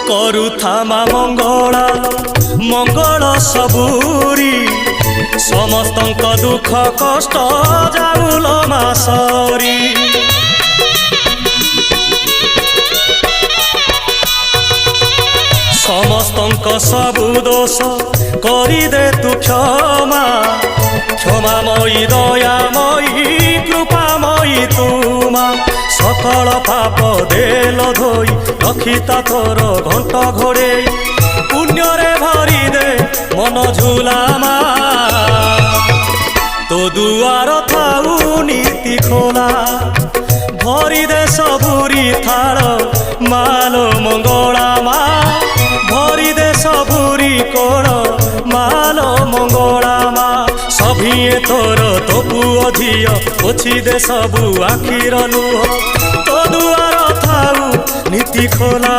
କରୁଥାମା ମଙ୍ଗଳା ମଙ୍ଗଳ ସବୁରି ସମସ୍ତଙ୍କ ଦୁଃଖ କଷ୍ଟ ଯାଉଲ ମା ସରି। ସମସ୍ତଙ୍କ ସବୁ ଦୋଷ କରିଦେ ତୁ କ୍ଷମା କ୍ଷମାମୟୀ ଦୟାମୟୀ କୃପାମୟୀ ତୁମା ସକଳ ପାପ ଦେଲ ଧୋଇ ରଖିତା ତୋର ଘଣ୍ଟ ଘୋଡ଼େଇ ପୁଣ୍ୟରେ ଭରିଦେ ମନ ଝୁଲାମା ତୋ ଦୁଆର ଥାଉ ନୀତି ଖୋଲା ଭରିଦେ ସବୁରି ଥାଳ ମାଲୋ ମଙ୍ଗଳା ମା ଭରିଦେ ସବୁରି କୋଳ ମାଲୋ ମଙ୍ଗଳା ମା ସଭିଏ ତୋର ତୋ ପୁଅ ଝିଅ ପୋଛିଦେ ସବୁ ଆଖିର ଲୁହ ତୋ ଦୁଆର ଥାଉ ନୀତି ଖୋଲା।